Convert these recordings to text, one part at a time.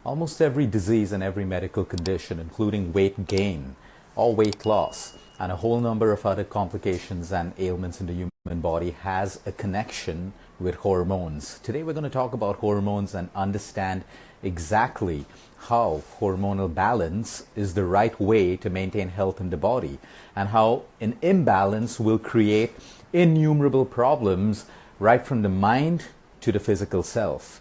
Almost every disease and every medical condition, including weight gain or weight loss, and a whole number of other complications and ailments in the human body, has a connection with hormones. Today we're going to talk about hormones and understand exactly how hormonal balance is the right way to maintain health in the body, and how an imbalance will create innumerable problems right from the mind to the physical self.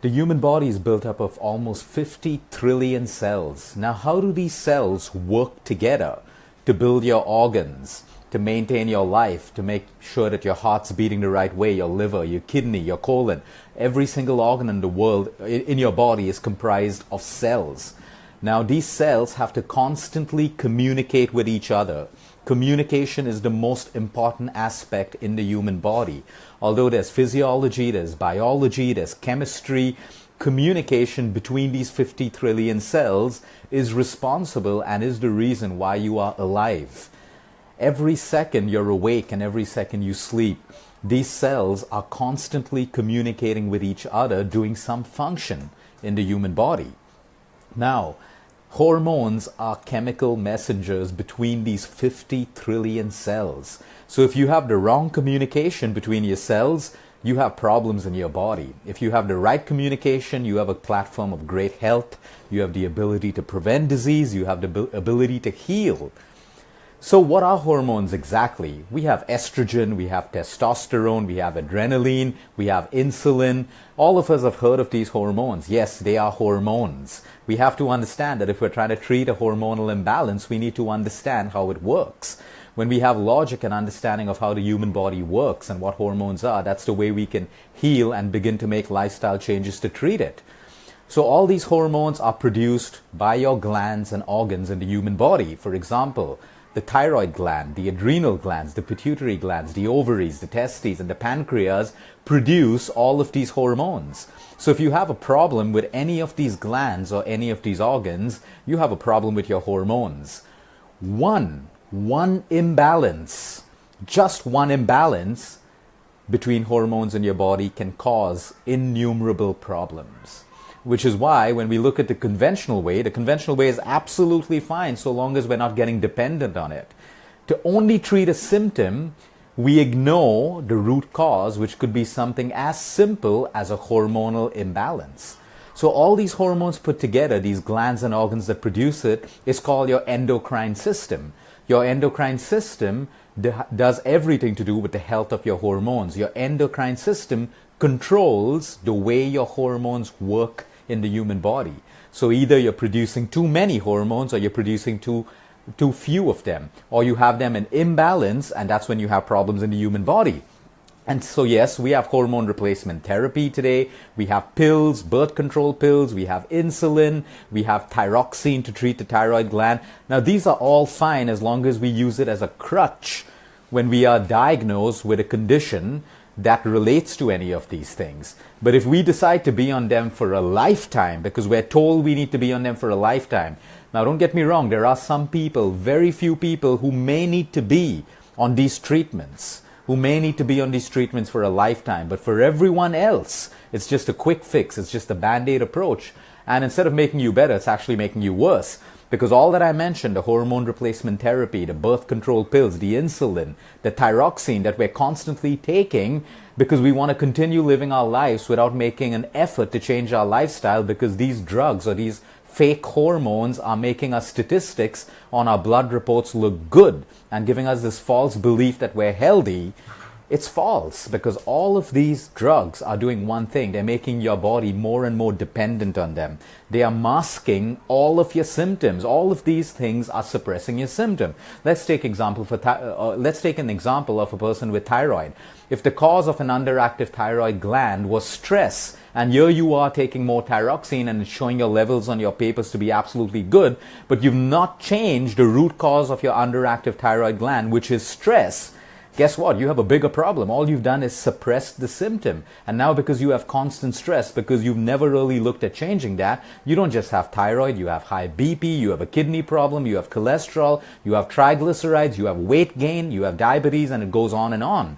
The human body is built up of almost 50 trillion cells. Now, how do these cells work together to build your organs, to maintain your life, to make sure that your heart's beating the right way, your liver, your kidney, your colon? Every single organ in the world, in your body, is comprised of cells. Now, these cells have to constantly communicate with each other. Communication is the most important aspect in the human body. Although there's physiology, there's biology, there's chemistry, communication between these 50 trillion cells is responsible and is the reason why you are alive. Every second you're awake and every second you sleep, these cells are constantly communicating with each other, doing some function in the human body. Now, hormones are chemical messengers between these 50 trillion cells. So if you have the wrong communication between your cells, you have problems in your body. If you have the right communication, you have a platform of great health. You have the ability to prevent disease. You have the ability to heal. So what are hormones exactly? We have estrogen, we have testosterone, we have adrenaline, we have insulin. All of us have heard of these hormones. Yes, they are hormones. We have to understand that if we're trying to treat a hormonal imbalance, we need to understand how it works. When we have logic and understanding of how the human body works and what hormones are, that's the way we can heal and begin to make lifestyle changes to treat it. So all these hormones are produced by your glands and organs in the human body. For example, the thyroid gland, the adrenal glands, the pituitary glands, the ovaries, the testes, and the pancreas produce all of these hormones. So if you have a problem with any of these glands or any of these organs, you have a problem with your hormones. One imbalance, just one imbalance between hormones in your body can cause innumerable problems. Which is why when we look at the conventional way is absolutely fine so long as we're not getting dependent on it. To only treat a symptom, we ignore the root cause, which could be something as simple as a hormonal imbalance. So all these hormones put together, these glands and organs that produce it, is called your endocrine system. Your endocrine system does everything to do with the health of your hormones. Your endocrine system controls the way your hormones work in the human body. So either you're producing too many hormones or you're producing too few of them, or you have them in imbalance, and that's when you have problems in the human body. And so yes, we have hormone replacement therapy today. We have pills, birth control pills, we have insulin, we have thyroxine to treat the thyroid gland. Now these are all fine as long as we use it as a crutch when we are diagnosed with a condition that relates to any of these things. But if we decide to be on them for a lifetime, because we're told we need to be on them for a lifetime. Now don't get me wrong, there are some people, very few people, who may need to be on these treatments, for a lifetime. But for everyone else, it's just a quick fix, it's just a band-aid approach. And instead of making you better, it's actually making you worse. Because all that I mentioned, the hormone replacement therapy, the birth control pills, the insulin, the thyroxine that we're constantly taking because we want to continue living our lives without making an effort to change our lifestyle, because these drugs or these fake hormones are making our statistics on our blood reports look good and giving us this false belief that we're healthy. It's false, because all of these drugs are doing one thing. They're making your body more and more dependent on them. They are masking all of your symptoms. All of these things are suppressing your symptom. Let's take an example of a person with thyroid. If the cause of an underactive thyroid gland was stress, and here you are taking more thyroxine and it's showing your levels on your papers to be absolutely good, but you've not changed the root cause of your underactive thyroid gland, which is stress, guess what? You have a bigger problem. All you've done is suppress the symptom. And now because you have constant stress, because you've never really looked at changing that, you don't just have thyroid, you have high BP, you have a kidney problem, you have cholesterol, you have triglycerides, you have weight gain, you have diabetes, and it goes on and on.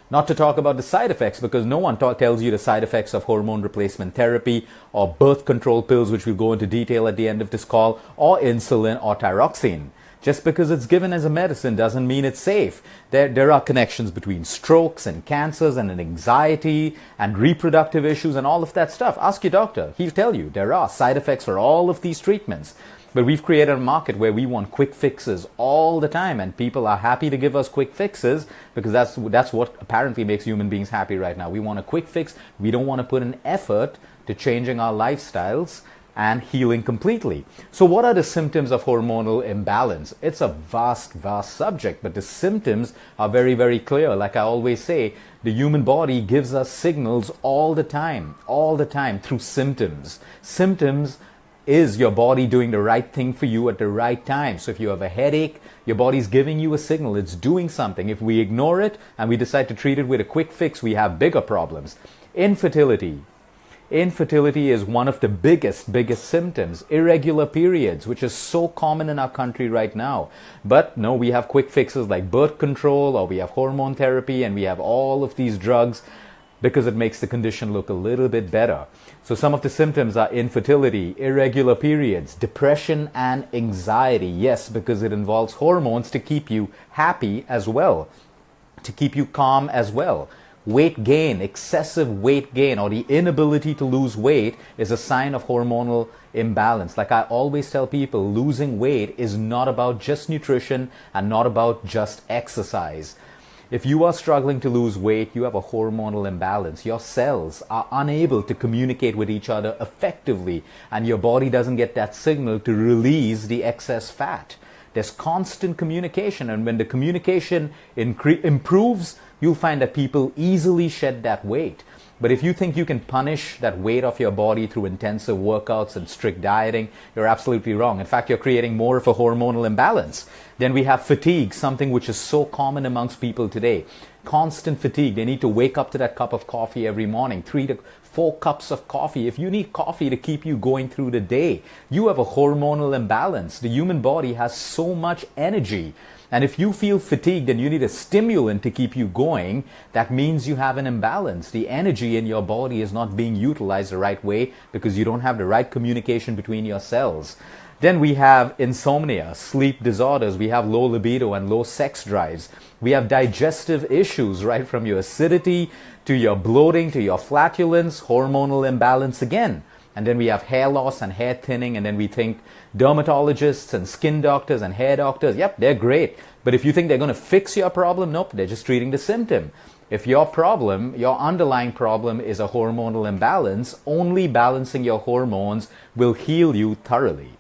Not to talk about the side effects, because no one tells you the side effects of hormone replacement therapy or birth control pills, which we'll go into detail at the end of this call, or insulin or thyroxine. Just because it's given as a medicine doesn't mean it's safe. There are connections between strokes and cancers and anxiety and reproductive issues and all of that stuff. Ask your doctor. He'll tell you there are side effects for all of these treatments. But we've created a market where we want quick fixes all the time, and people are happy to give us quick fixes because that's what apparently makes human beings happy right now. We want a quick fix. We don't want to put an effort to changing our lifestyles and healing completely. So what are the symptoms of hormonal imbalance? It's a vast subject, but the symptoms are very, very clear. Like I always say, the human body gives us signals all the time through symptoms. Symptoms is your body doing the right thing for you at the right time. So if you have a headache, your body's giving you a signal. It's doing something. If we ignore it and we decide to treat it with a quick fix, we have bigger problems. Infertility. Infertility is one of the biggest symptoms. Irregular periods, which is so common in our country right now. But no, we have quick fixes like birth control, or we have hormone therapy, and we have all of these drugs because it makes the condition look a little bit better. So some of the symptoms are infertility, irregular periods, depression and anxiety. Yes, because it involves hormones to keep you happy as well, to keep you calm as well. Weight gain, excessive weight gain, or the inability to lose weight is a sign of hormonal imbalance. Like I always tell people, losing weight is not about just nutrition and not about just exercise. If you are struggling to lose weight, you have a hormonal imbalance. Your cells are unable to communicate with each other effectively, and your body doesn't get that signal to release the excess fat. There's constant communication, and when the communication improves, you'll find that people easily shed that weight. But if you think you can punish that weight off your body through intensive workouts and strict dieting, you're absolutely wrong. In fact, you're creating more of a hormonal imbalance. Then we have fatigue, something which is so common amongst people today. Constant fatigue. They need to wake up to that cup of coffee every morning, 3 to 4 cups of coffee. If you need coffee to keep you going through the day, you have a hormonal imbalance. The human body has so much energy. And if you feel fatigued and you need a stimulant to keep you going, that means you have an imbalance. The energy in your body is not being utilized the right way because you don't have the right communication between your cells. Then we have insomnia, sleep disorders. We have low libido and low sex drives. We have digestive issues, right from your acidity to your bloating to your flatulence, hormonal imbalance again. And then we have hair loss and hair thinning, and then we think dermatologists and skin doctors and hair doctors, yep, they're great. But if you think they're going to fix your problem, nope, they're just treating the symptom. If your problem, your underlying problem is a hormonal imbalance, only balancing your hormones will heal you thoroughly.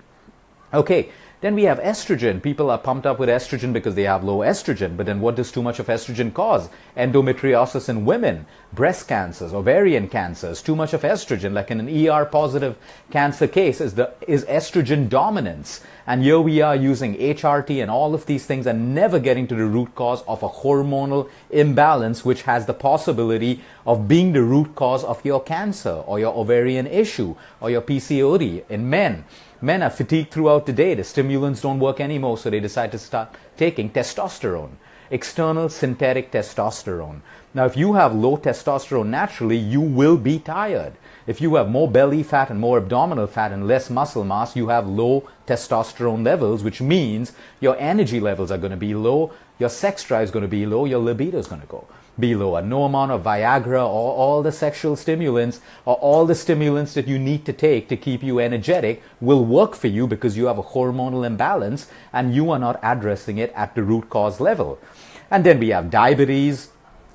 Okay, then we have estrogen. People are pumped up with estrogen because they have low estrogen. But then what does too much of estrogen cause? Endometriosis in women, breast cancers, ovarian cancers. Too much of estrogen, like in an ER-positive cancer case, is estrogen dominance. And here we are using HRT and all of these things and never getting to the root cause of a hormonal imbalance, which has the possibility of being the root cause of your cancer or your ovarian issue or your PCOD in men. Men are fatigued throughout the day. The stimulants don't work anymore, so they decide to start taking testosterone, external synthetic testosterone. Now, if you have low testosterone naturally, you will be tired. If you have more belly fat and more abdominal fat and less muscle mass, you have low testosterone levels, which means your energy levels are going to be low, your sex drive is going to be low, your libido is going to go below. And no amount of Viagra or all the sexual stimulants or all the stimulants that you need to take to keep you energetic will work for you because you have a hormonal imbalance and you are not addressing it at the root cause level. And then we have diabetes.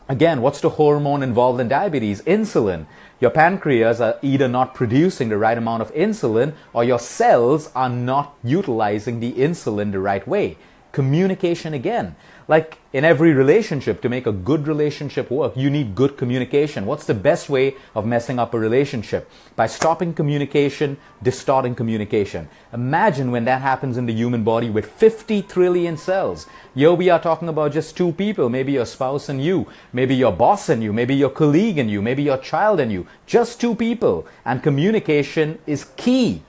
Again, what's the hormone involved in diabetes? Insulin. Your pancreas are either not producing the right amount of insulin or your cells are not utilizing the insulin the right way. Communication again. Like in every relationship, to make a good relationship work, you need good communication. What's the best way of messing up a relationship? By stopping communication, distorting communication. Imagine when that happens in the human body with 50 trillion cells. Here we are talking about just 2 people, maybe your spouse and you, maybe your boss and you, maybe your colleague and you, maybe your child and you, just 2 people. And communication is key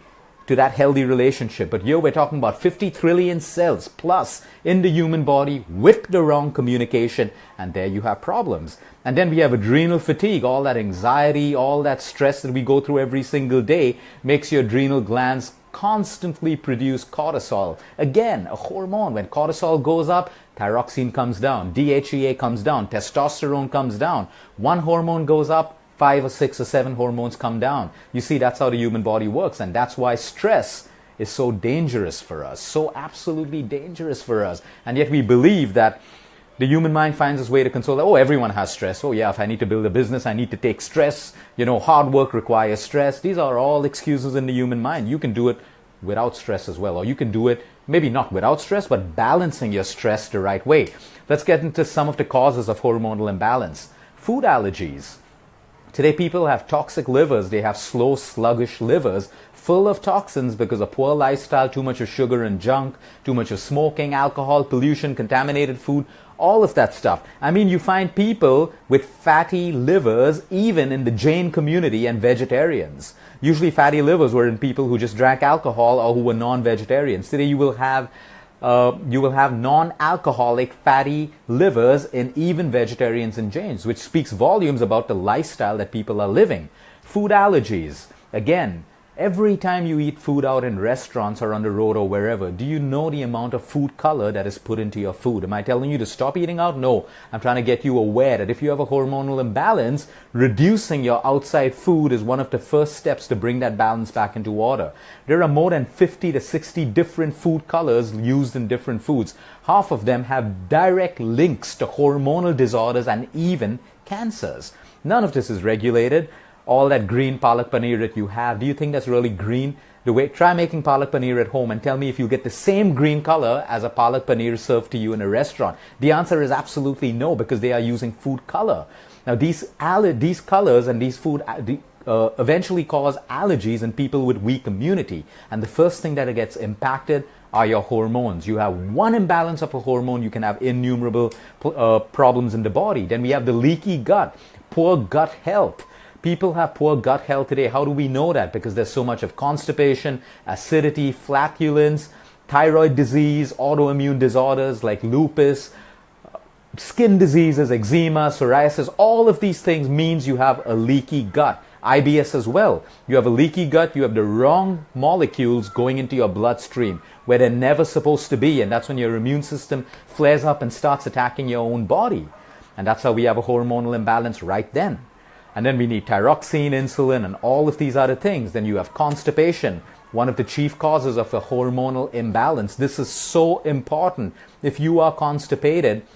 to that healthy relationship. But here we're talking about 50 trillion cells plus in the human body with the wrong communication, and there you have problems. And then we have adrenal fatigue. All that anxiety, all that stress that we go through every single day makes your adrenal glands constantly produce cortisol. Again, a hormone. When cortisol goes up, thyroxine comes down, DHEA comes down, testosterone comes down. One hormone goes up, 5 or 6 or 7 hormones come down. You see, that's how the human body works, and that's why stress is so dangerous for us, so absolutely dangerous for us. And yet we believe that the human mind finds its way to console. Oh, everyone has stress. Oh yeah, if I need to build a business, I need to take stress. Hard work requires stress. These are all excuses in the human mind. You can do it without stress as well, or you can do it maybe not without stress, but balancing your stress the right way. Let's get into some of the causes of hormonal imbalance. Food allergies. Today people have toxic livers. They have slow, sluggish livers full of toxins because of poor lifestyle, too much of sugar and junk, too much of smoking, alcohol, pollution, contaminated food, all of that stuff. I mean, you find people with fatty livers even in the Jain community and vegetarians. Usually fatty livers were in people who just drank alcohol or who were non-vegetarians. Today you will have non-alcoholic fatty livers in even vegetarians and Jains, which speaks volumes about the lifestyle that people are living. Food allergies. Again, every time you eat food out in restaurants or on the road or wherever, do you know the amount of food color that is put into your food? Am I telling you to stop eating out? No. I'm trying to get you aware that if you have a hormonal imbalance, reducing your outside food is one of the first steps to bring that balance back into order. There are more than 50 to 60 different food colors used in different foods. Half of them have direct links to hormonal disorders and even cancers. None of this is regulated. All that green palak paneer that you have, do you think that's really green? Try making palak paneer at home and tell me if you get the same green color as a palak paneer served to you in a restaurant. The answer is absolutely no, because they are using food color. Now these colors and these food eventually cause allergies in people with weak immunity, and the first thing that gets impacted are your hormones. You have one imbalance of a hormone, you can have innumerable problems in the body. Then we have the leaky gut, poor gut health. People have poor gut health today. How do we know that? Because there's so much of constipation, acidity, flatulence, thyroid disease, autoimmune disorders like lupus, skin diseases, eczema, psoriasis. All of these things means you have a leaky gut. IBS as well. You have a leaky gut, you have the wrong molecules going into your bloodstream where they're never supposed to be, and that's when your immune system flares up and starts attacking your own body. And that's how we have a hormonal imbalance right then. And then we need thyroxine, insulin, and all of these other things. Then you have constipation, one of the chief causes of a hormonal imbalance. This is so important. If you are constipated,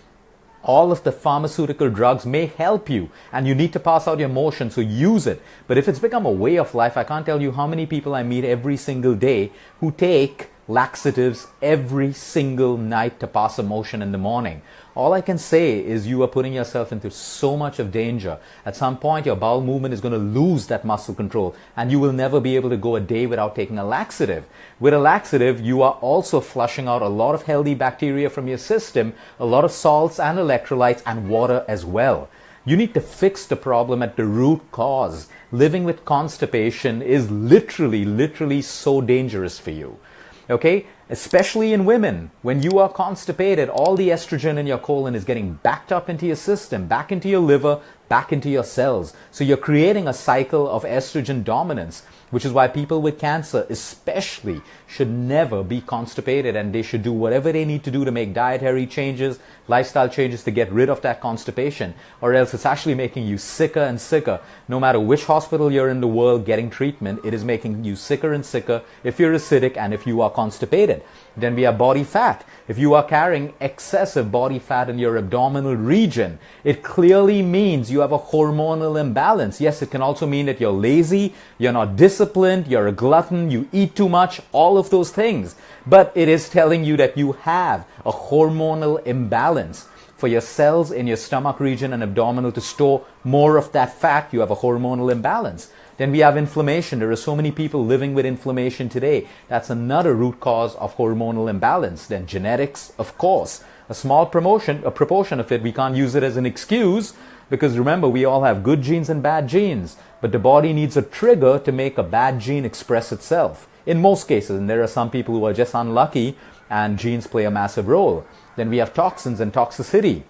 all of the pharmaceutical drugs may help you, and you need to pass out your motion, so use it. But if it's become a way of life, I can't tell you how many people I meet every single day who take laxatives every single night to pass a motion in the morning. All I can say is you are putting yourself into so much of danger. At some point, your bowel movement is going to lose that muscle control, and you will never be able to go a day without taking a laxative. With a laxative, you are also flushing out a lot of healthy bacteria from your system, a lot of salts and electrolytes and water as well. You need to fix the problem at the root cause. Living with constipation is literally so dangerous for you. Okay? Especially in women, when you are constipated, all the estrogen in your colon is getting backed up into your system, back into your liver, back into your cells. So you're creating a cycle of estrogen dominance, which is why people with cancer especially should never be constipated, and they should do whatever they need to do to make dietary changes, lifestyle changes to get rid of that constipation, or else it's actually making you sicker and sicker. No matter which hospital you're in the world getting treatment, it is making you sicker and sicker if you're acidic and if you are constipated. Then we have body fat. If you are carrying excessive body fat in your abdominal region, it clearly means you have a hormonal imbalance. Yes, it can also mean that you're lazy, you're not disciplined, you're a glutton, you eat too much, all of those things. But it is telling you that you have a hormonal imbalance. For your cells in your stomach region and abdominal to store more of that fat, you have a hormonal imbalance. Then we have inflammation. There are so many people living with inflammation today. That's another root cause of hormonal imbalance. Then genetics, of course. A small proportion of it, we can't use it as an excuse, Because remember, we all have good genes and bad genes, but the body needs a trigger to make a bad gene express itself. In most cases, and there are some people who are just unlucky and genes play a massive role. Then we have toxins and toxicity.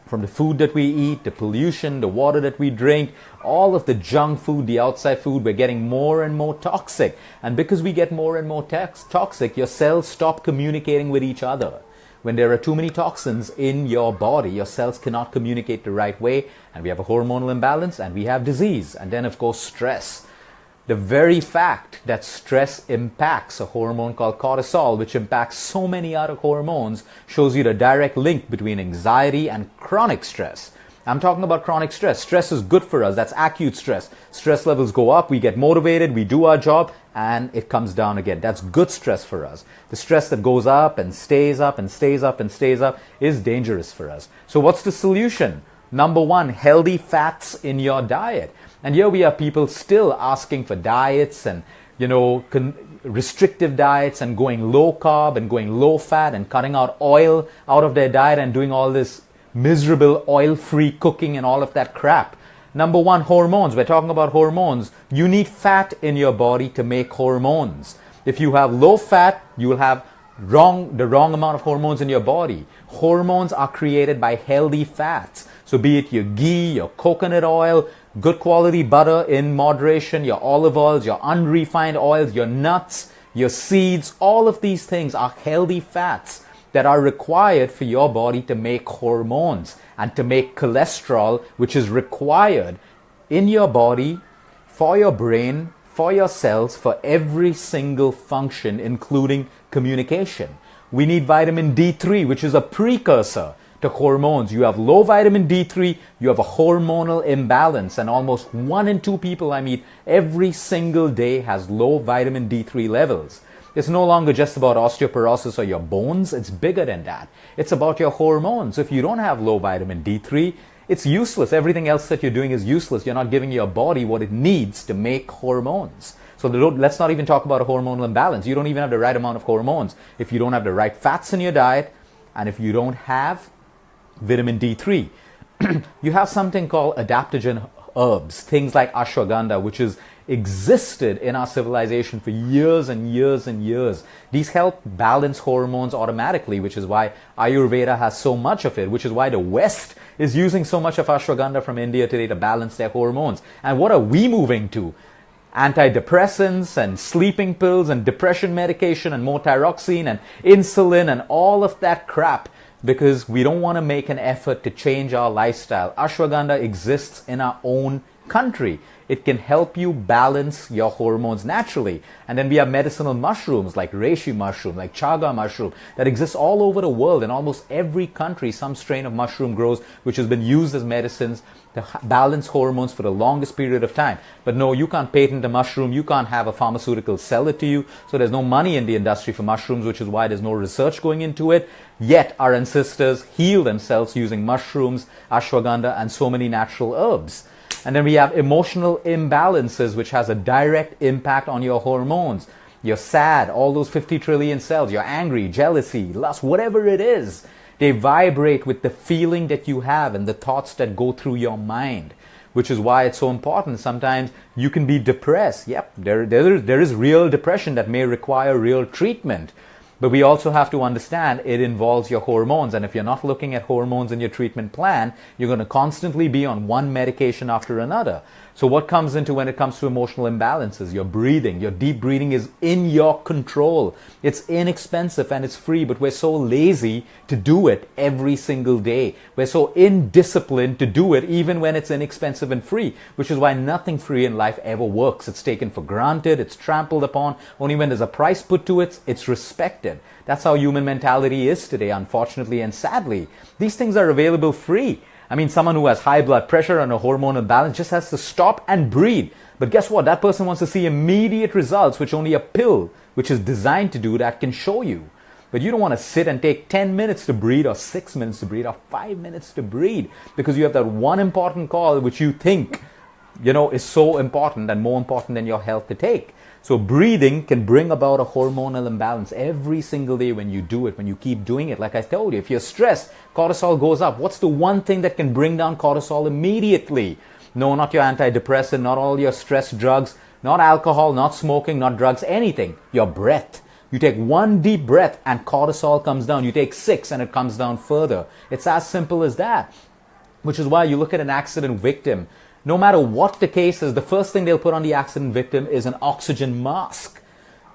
From the food that we eat, the pollution, the water that we drink, all of the junk food, the outside food, we're getting more and more toxic. And because we get more and more toxic, your cells stop communicating with each other. When there are too many toxins in your body, your cells cannot communicate the right way, and we have a hormonal imbalance, and we have disease. And then, of course, stress. The very fact that stress impacts a hormone called cortisol, which impacts so many other hormones, shows you the direct link between anxiety and chronic stress. I'm talking about chronic stress. Stress is good for us. That's acute stress. Stress levels go up, we get motivated, we do our job, and it comes down again. That's good stress for us. The stress that goes up and stays up and stays up and stays up is dangerous for us. So what's the solution? Number one, healthy fats in your diet. And here we have people still asking for diets and, restrictive diets and going low carb and going low fat and cutting out oil out of their diet and doing all this miserable oil-free cooking and all of that crap. Number one, hormones. We're talking about hormones. You need fat in your body to make hormones. If you have low fat, you will have the wrong amount of hormones in your body. Hormones are created by healthy fats. So be it your ghee, your coconut oil, good quality butter in moderation, your olive oils, your unrefined oils, your nuts, your seeds, all of these things are healthy fats that are required for your body to make hormones and to make cholesterol, which is required in your body, for your brain, for your cells, for every single function, including communication. We need vitamin D3, which is a precursor to hormones. You have low vitamin D3, you have a hormonal imbalance, and almost 1 in 2 people I meet every single day has low vitamin D3 levels. It's no longer just about osteoporosis or your bones, it's bigger than that. It's about your hormones. If you don't have low vitamin D3, it's useless. Everything else that you're doing is useless. You're not giving your body what it needs to make hormones. So let's not even talk about a hormonal imbalance. You don't even have the right amount of hormones if you don't have the right fats in your diet and if you don't have vitamin D3. You have something called adaptogen herbs, things like ashwagandha, which has existed in our civilization for years and years and years. These help balance hormones automatically, which is why Ayurveda has so much of it, which is why the West is using so much of ashwagandha from India today to balance their hormones. And what are we moving to? Antidepressants and sleeping pills and depression medication and more thyroxine and insulin and all of that crap, because we don't want to make an effort to change our lifestyle. Ashwagandha exists in our own country. It can help you balance your hormones naturally. And then we have medicinal mushrooms like reishi mushroom, like chaga mushroom, that exists all over the world. In almost every country, some strain of mushroom grows, which has been used as medicines to balance hormones for the longest period of time. But no, you can't patent a mushroom. You can't have a pharmaceutical sell it to you. So there's no money in the industry for mushrooms, which is why there's no research going into it. Yet our ancestors healed themselves using mushrooms, ashwagandha, and so many natural herbs. And then we have emotional imbalances, which has a direct impact on your hormones. You're sad, all those 50 trillion cells, you're angry, jealousy, lust, whatever it is. They vibrate with the feeling that you have and the thoughts that go through your mind, which is why it's so important. Sometimes you can be depressed. Yep, there is real depression that may require real treatment. But we also have to understand it involves your hormones. And if you're not looking at hormones in your treatment plan, you're going to constantly be on one medication after another. So what comes into when it comes to emotional imbalances? Your breathing, your deep breathing is in your control. It's inexpensive and it's free, but we're so lazy to do it every single day. We're so indisciplined to do it even when it's inexpensive and free, which is why nothing free in life ever works. It's taken for granted, it's trampled upon. Only when there's a price put to it, it's respected. That's how human mentality is today, unfortunately and sadly. These things are available free. I mean, someone who has high blood pressure and a hormonal balance just has to stop and breathe. But guess what? That person wants to see immediate results, which only a pill, which is designed to do that, can show you. But you don't want to sit and take 10 minutes to breathe or 6 minutes to breathe or 5 minutes to breathe because you have that one important call which you think, is so important and more important than your health to take. So breathing can bring about a hormonal imbalance every single day when you do it, when you keep doing it. Like I told you, if you're stressed, cortisol goes up. What's the one thing that can bring down cortisol immediately? No, not your antidepressant, not all your stress drugs, not alcohol, not smoking, not drugs, anything. Your breath. You take one deep breath and cortisol comes down. You take 6 and it comes down further. It's as simple as that. Which is why you look at an accident victim. No matter what the case is, the first thing they'll put on the accident victim is an oxygen mask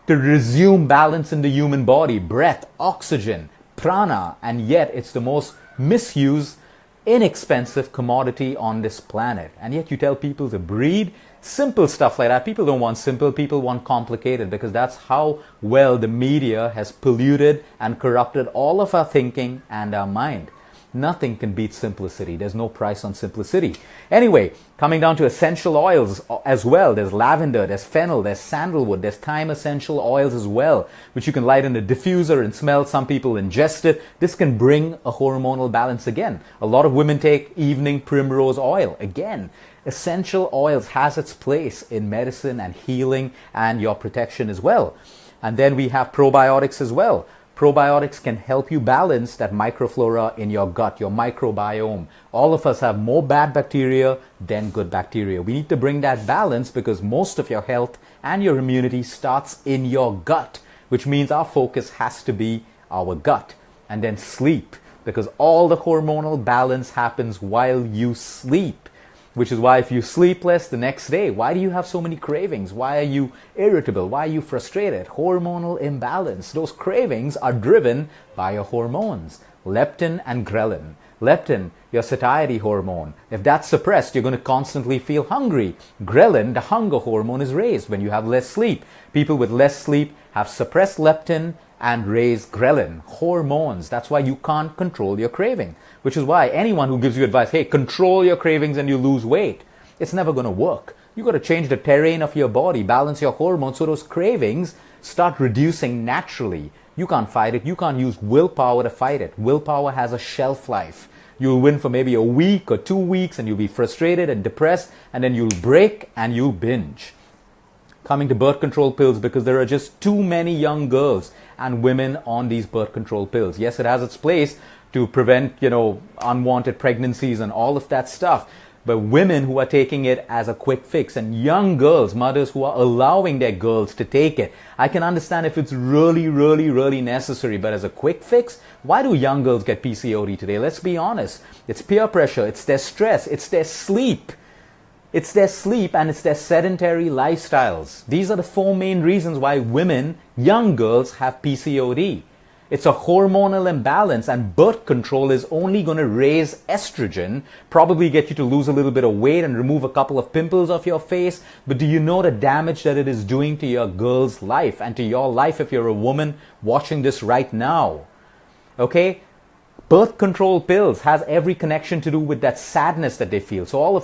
to resume balance in the human body. Breath, oxygen, prana, and yet it's the most misused, inexpensive commodity on this planet. And yet you tell people to breathe. Simple stuff like that. People don't want simple, people want complicated, because that's how well the media has polluted and corrupted all of our thinking and our mind. Nothing can beat simplicity. There's no price on simplicity. Anyway, coming down to essential oils as well. There's lavender, there's fennel, there's sandalwood, there's thyme essential oils as well, which you can light in a diffuser and smell. Some people ingest it. This can bring a hormonal balance again. A lot of women take evening primrose oil. Again, essential oils has its place in medicine and healing and your protection as well. And then we have probiotics as well. Probiotics can help you balance that microflora in your gut, your microbiome. All of us have more bad bacteria than good bacteria. We need to bring that balance because most of your health and your immunity starts in your gut, which means our focus has to be our gut. And then sleep, because all the hormonal balance happens while you sleep. Which is why if you sleep less the next day, why do you have so many cravings? Why are you irritable? Why are you frustrated? Hormonal imbalance. Those cravings are driven by your hormones, leptin and ghrelin. Leptin, your satiety hormone. If that's suppressed, you're going to constantly feel hungry. Ghrelin, the hunger hormone, is raised when you have less sleep. People with less sleep have suppressed leptin and raised ghrelin, hormones. That's why you can't control your craving. Which is why anyone who gives you advice, hey, control your cravings and you lose weight, it's never going to work. You got to change the terrain of your body, balance your hormones so those cravings start reducing naturally. You can't fight it. You can't use willpower to fight it. Willpower has a shelf life. You'll win for maybe a week or 2 weeks and you'll be frustrated and depressed, and then you'll break and you'll binge. Coming to birth control pills, because there are just too many young girls and women on these birth control pills. Yes, it has its place to prevent, unwanted pregnancies and all of that stuff. But women who are taking it as a quick fix, and young girls, mothers who are allowing their girls to take it, I can understand if it's really, really, really necessary. But as a quick fix, why do young girls get PCOD today? Let's be honest. It's peer pressure, it's their stress, it's their sleep. It's their sleep and it's their sedentary lifestyles. These are the 4 main reasons why women, young girls, have PCOD. It's a hormonal imbalance, and birth control is only going to raise estrogen, probably get you to lose a little bit of weight and remove a couple of pimples off your face. But do you know the damage that it is doing to your girl's life and to your life if you're a woman watching this right now? Okay? Birth control pills has every connection to do with that sadness that they feel. So all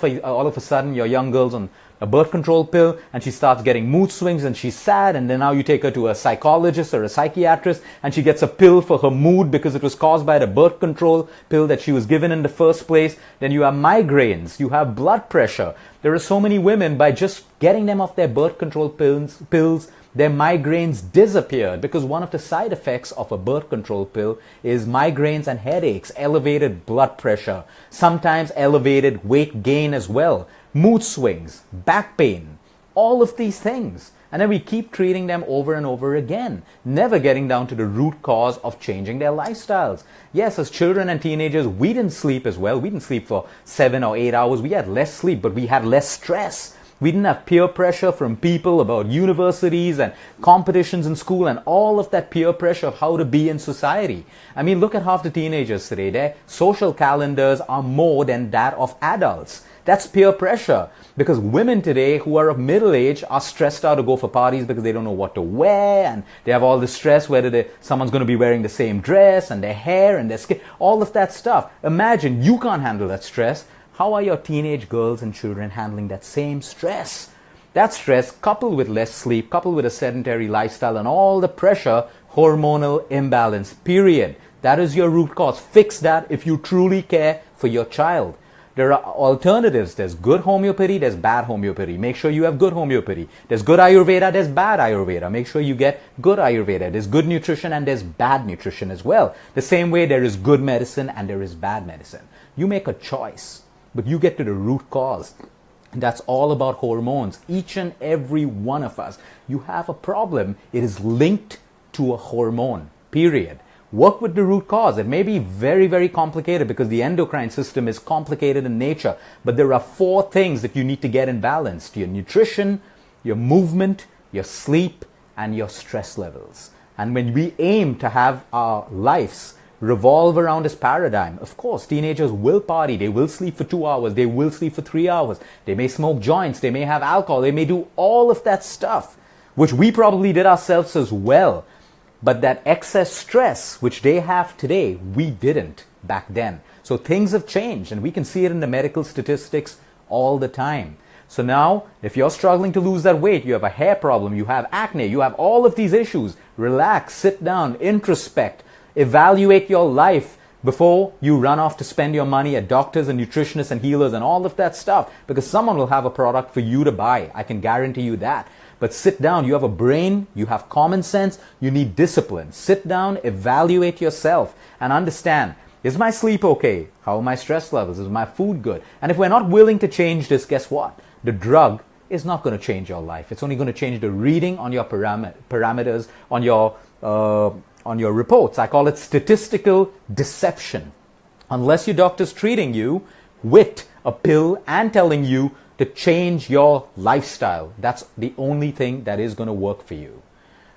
of a sudden, your young girl's on a birth control pill and she starts getting mood swings and she's sad, and then now you take her to a psychologist or a psychiatrist and she gets a pill for her mood because it was caused by the birth control pill that she was given in the first place. Then you have migraines, you have blood pressure. There are so many women, by just getting them off their birth control pills, their migraines disappeared, because one of the side effects of a birth control pill is migraines and headaches, elevated blood pressure, sometimes elevated weight gain as well, mood swings, back pain, all of these things. And then we keep treating them over and over again, never getting down to the root cause of changing their lifestyles. Yes, as children and teenagers, we didn't sleep as well. We didn't sleep for 7 or 8 hours. We had less sleep, but we had less stress. We didn't have peer pressure from people about universities and competitions in school and all of that peer pressure of how to be in society. I mean, look at half the teenagers today. Their social calendars are more than that of adults. That's peer pressure, because women today who are of middle age are stressed out to go for parties because they don't know what to wear, and they have all this stress whether someone's going to be wearing the same dress, and their hair and their skin, all of that stuff. Imagine you can't handle that stress. How are your teenage girls and children handling that same stress? That stress, coupled with less sleep, coupled with a sedentary lifestyle and all the pressure, hormonal imbalance, period. That is your root cause. Fix that if you truly care for your child. There are alternatives. There's good homeopathy, there's bad homeopathy. Make sure you have good homeopathy. There's good Ayurveda, there's bad Ayurveda. Make sure you get good Ayurveda. There's good nutrition and there's bad nutrition as well. The same way there is good medicine and there is bad medicine. You make a choice, but you get to the root cause. That's all about hormones. Each and every one of us, you have a problem. It is linked to a hormone, period. Work with the root cause. It may be very, very complicated because the endocrine system is complicated in nature. But there are 4 things that you need to get in balance: your nutrition, your movement, your sleep, and your stress levels. And when we aim to have our lives revolve around this paradigm, of course, teenagers will party. They will sleep for 2 hours. They will sleep for 3 hours. They may smoke joints. They may have alcohol. They may do all of that stuff, which we probably did ourselves as well. But that excess stress, which they have today, we didn't back then. So things have changed, and we can see it in the medical statistics all the time. So now, if you're struggling to lose that weight, you have a hair problem, you have acne, you have all of these issues, relax, sit down, introspect, evaluate your life before you run off to spend your money at doctors and nutritionists and healers and all of that stuff, because someone will have a product for you to buy. I can guarantee you that. But sit down. You have a brain, you have common sense, you need discipline. Sit down, evaluate yourself, and understand, is my sleep okay? How are my stress levels? Is my food good? And if we're not willing to change this, guess what? The drug is not going to change your life. It's only going to change the reading on your parameters, on your reports. I call it statistical deception. Unless your doctor's treating you with a pill and telling you to change your lifestyle, that's the only thing that is going to work for you.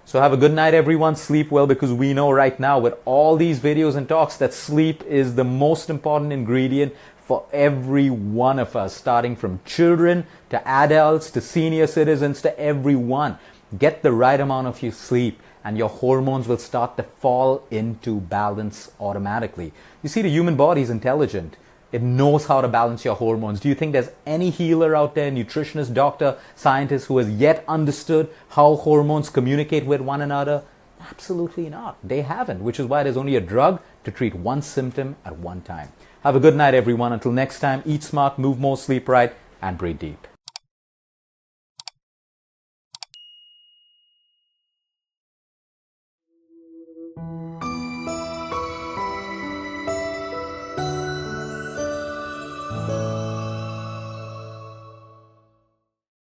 So have a good night, everyone. Sleep well, because we know right now with all these videos and talks that sleep is the most important ingredient for every one of us, starting from children to adults to senior citizens to everyone. Get the right amount of your sleep and your hormones will start to fall into balance automatically. You see, the human body is intelligent. It knows how to balance your hormones. Do you think there's any healer out there, nutritionist, doctor, scientist, who has yet understood how hormones communicate with one another? Absolutely not. They haven't, which is why there's only a drug to treat one symptom at one time. Have a good night, everyone. Until next time, eat smart, move more, sleep right, and breathe deep.